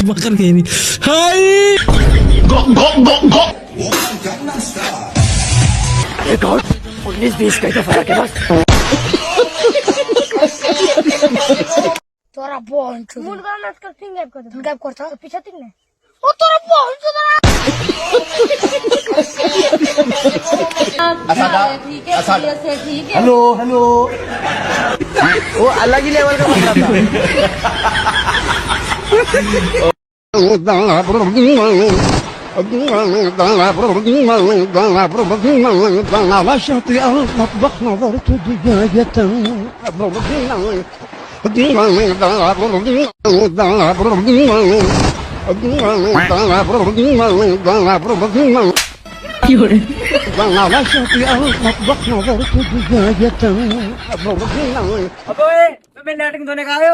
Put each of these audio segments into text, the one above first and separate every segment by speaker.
Speaker 1: makan kayak ini. Hai. Gok.
Speaker 2: एक और 19-20 का ही तो फर्क है बस।
Speaker 3: তোরা বল মুড গান আজকাল সিং গাইব করতে তুমি গাইব করছো পিছা তিন না ও তোরা বল তোরা
Speaker 2: हेलो वो अलग ही लेवल का मसला था।
Speaker 4: وشاطئ المطبخ نظرت دجاجة
Speaker 2: तुम्हें नाटक धोने का आयो।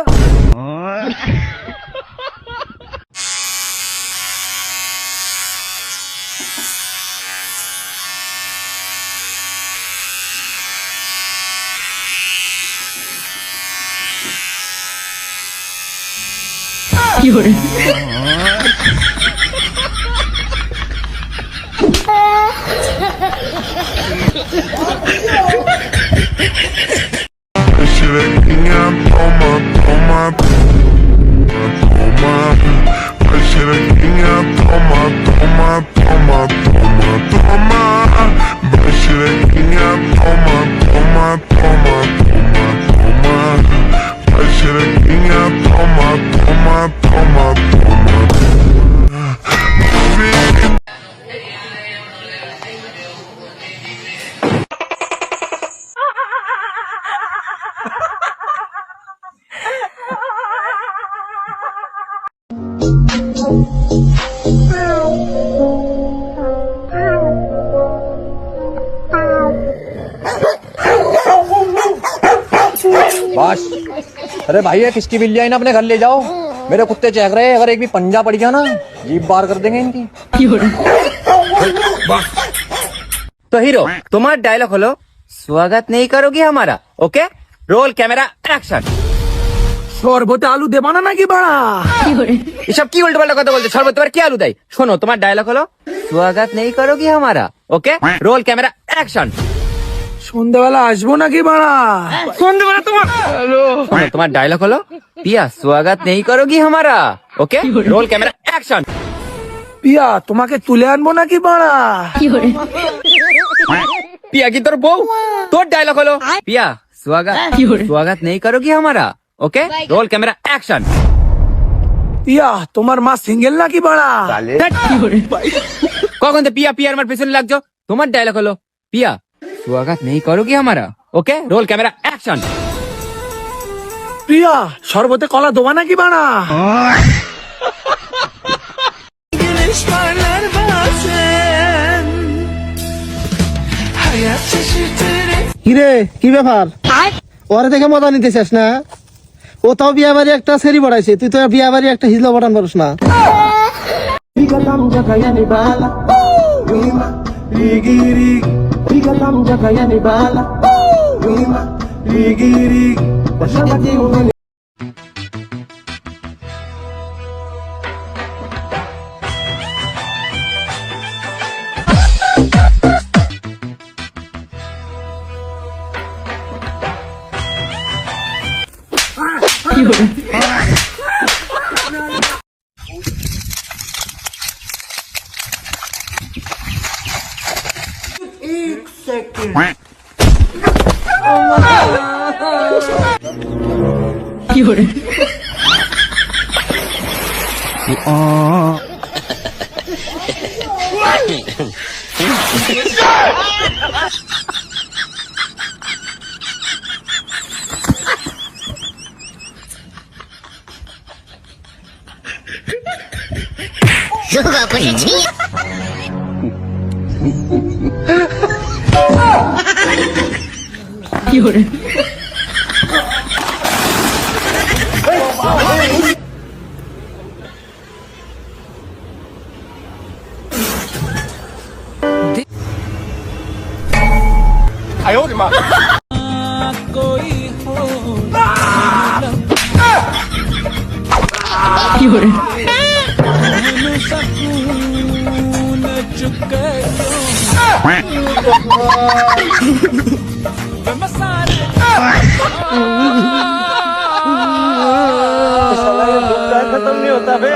Speaker 2: बस अरे भाई ये किसकी बिल्ली आई ना अपने घर ले जाओ। मेरे कुत्ते चहक रहे, अगर एक भी पंजा पड़ गया ना जीभ बार कर देंगे इनकी। तो हीरो तुम्हारा डायलॉग खोलो। स्वागत नहीं करोगी हमारा, ओके रोल कैमरा एक्शन।
Speaker 1: শরবতে আলু দেবা না নাকি বাড়া?
Speaker 2: এসব কি উল্টো পাল্টা কথা বলছো? শরবত তোমার কি আলু দেয়? শোনো তোমার ডায়লগ হলো स्वागत नहीं करोगी हमारा, ओके रोल कैमरा एक्शन।
Speaker 1: সন্ধ্যাবেলা আসবো নাকি বাড়া?
Speaker 2: সন্ধ্যাবেলা তোমার শোনো তোমার ডায়লগ হলো पिया स्वागत नहीं करोगी हमारा, ओके रोल कैमरा एक्शन।
Speaker 1: পিয়া তোমাকে তুলে আনবো নাকি বাড়া?
Speaker 2: पिया की তোর বউ, তোর ডায়লগ হলো पिया स्वागत नहीं करोगी हमारा, ओके रोल कैमरा एक्शन।
Speaker 1: পিয়া তোমার মা সিঙ্গেল নাকি বাড়া?
Speaker 2: কখন তো পিয়া পিয়ার মার পেছনে লাগছো। তোমার ডায়লগ হলো पिया स्वागत नहीं करोगी हमारा, ओके रोल कैमरा एक्शन।
Speaker 1: পিয়া শরবতে কলা দেবা নাকি বাড়া?
Speaker 4: কিরে কি ব্যাপার? ওরে দেখে মজা নিতে চাস না? ও তাও বিয়া বাড়ি একটা সেরি বড়াইছে, তুই তো বিয়া বাড়ি একটা হিজলা বটান পারস না।
Speaker 3: 如果不是这样。
Speaker 4: खत्म नहीं होता बे।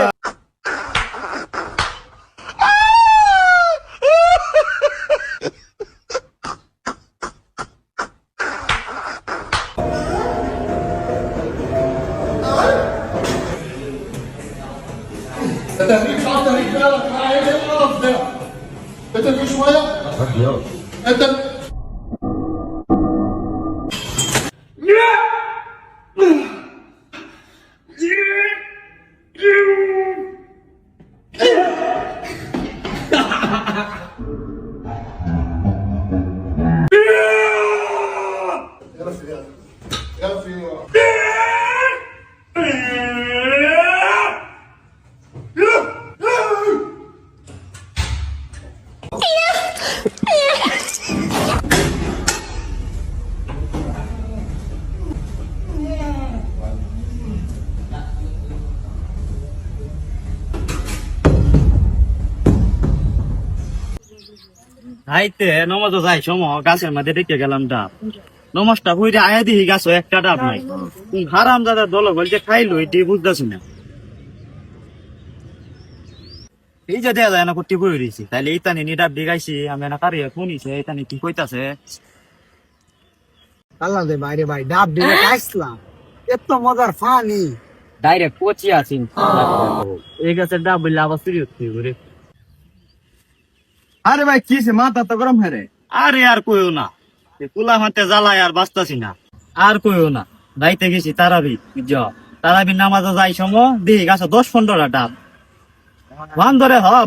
Speaker 5: হাইতে নমাজও যাই সময় গাছের মধ্যে দেখে গেলাম ডাব নমাজটা হইরে আয়া দিহি গাছও একটা ডাব নাই হারাম দাদা দল বলছে খাইলো এটি বুঝতেছি না এই যে দেয়া যায় না করতে বই রয়েছি তাইলে এই তানি ডাব দিগাইছি আমি না কারিয়া শুনিছে এই তানি কি কইতাছে
Speaker 4: আল্লাহ দে ভাই রে ভাই ডাব দিয়ে খাইছিলাম এত মজার ফানি
Speaker 5: ডাইরেক্ট পচি আছি এই গাছের ডাব বললে আবার চুরি হচ্ছে ঘুরে
Speaker 4: আরে ভাই কি সে মাথা তো গরম হয়ে রে
Speaker 5: আরে আর কইও না কুলা হাতে জ্বালায় আর বাঁচতাছি না আর কইও না যাইতে গেছি তারাবি বুঝছ তারাবি নামাজে যাই সময় দিই গাছে 10-15টা ডাব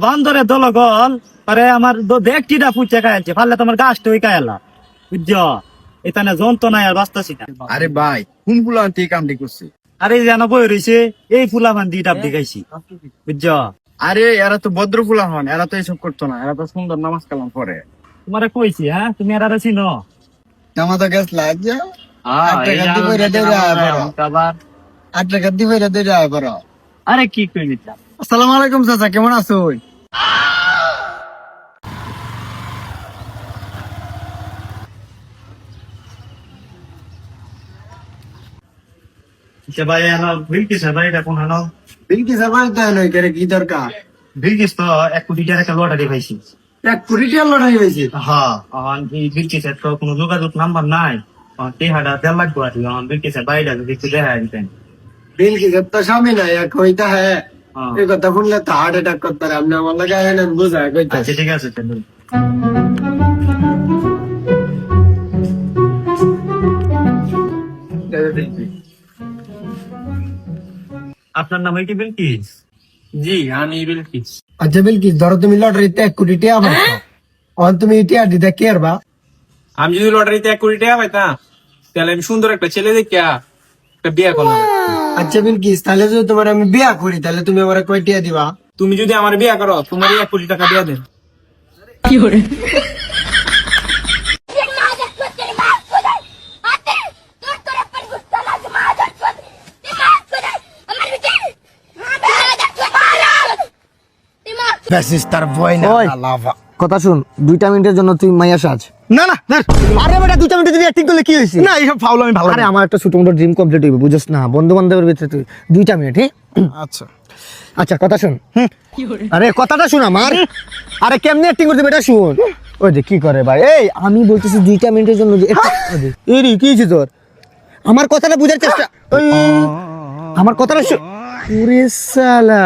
Speaker 5: বান্দরে দল গল আরে আমার ব্যক্তিটা পুচে খাইছে ফাললে তোমার গাছটা ওই খাইলা বুঝছ এখানে যন্ত্রণায় আর বাঁচতাছি না
Speaker 6: আরে ভাই কোন ফুলা আনতে এই কামটি করছে?
Speaker 5: আরে যেন বই রয়েছে এই ফুলা মান দিয়ে ডাব দেখাইছি বুঝছ
Speaker 6: আরে এরা তো ভদ্র ফুলা হন, এরা তো এইসব করতো না, এরা তো সুন্দর নামাজ কালাম পরে।
Speaker 5: তোমারে কইছি হ্যাঁ তুমি আর চিনো
Speaker 6: জামাতা গাছ লাগে
Speaker 5: আরে কি কই নিতা
Speaker 6: আসসালামু আলাইকুম চাচা, কেমন আছো?
Speaker 5: ভাই আনো বিলকিস ভাই কোন আনো
Speaker 6: বিলকিস ভাই তো নয় করে কি দরকার?
Speaker 5: বিলকিস তো 1 কোটি টাকার একটা লটারি পাইছি।
Speaker 6: 1 কোটি টাকা লটারি হয়েছে?
Speaker 5: হ্যাঁ এই বিলকিসের তো কোনো যোগাযোগ নাম্বার নাই, টেহাটা 1.5 লাখ করে দিল। বিলকিসের বাইরে যদি একটু দেখা দিতেন।
Speaker 6: বিলকিস তো স্বামী নাই, এক হইতা হ্যাঁ এই কথা শুনলে তো হার্ট অ্যাটাক করতে পারে। আপনি আমার লাগে আইলেন বুঝায় কইতে।
Speaker 5: আচ্ছা ঠিক আছে তাহলে আপনার নাম কি বিলকিস? জি আমি বিলকিস।
Speaker 6: আচ্ছা বিলকিস, ধরো তুমি লটারিতে 1 কোটি টাকা পাইছো, অন তুমি এটা দিতে কি করবা?
Speaker 7: আমি যদি লটারিতে 1 কোটি টাকা পাইতাম তাহলে আমি সুন্দর একটা ছেলে দেখিয়া একটা বিয়ে করলাম।
Speaker 6: আচ্ছা বিলকিস, তাহলে যদি তোমার আমি বিয়া করি তাহলে তুমি আমার কয় টাকা দিবা?
Speaker 7: তুমি যদি আমার বিয়ে করো তোমার 1 কোটি টাকা দিয়ে দেন।
Speaker 4: কথা শুন, 2টা মিনিটের জন্য তুই মাইয়া সাজ। না না আরে বেটা 2টা মিনিটে তুমি অ্যাক্টিং করলে কি হইছে? না এইসব ফাউল আমি ভালো। আরে আমার একটা ছোট মোটো ড্রিম কমপ্লিট হইবে, বুঝছস না? বন্ধু বান্ধবের ভিতরে তুই 2টা মিনিট। হ্যাঁ আচ্ছা আচ্ছা কথা শুন। আরে কথাটা শুন আমার। আরে কেমনে অ্যাক্টিং করতে বেটা শুন। ওই যে কি করে ভাই, এই আমি বলতেছি 2টা মিনিটের জন্য যে এই রে কি হইছে তোর? আমার কথাটা বুঝার চেষ্টা, আমার কথাটা শুন। ওরে শালা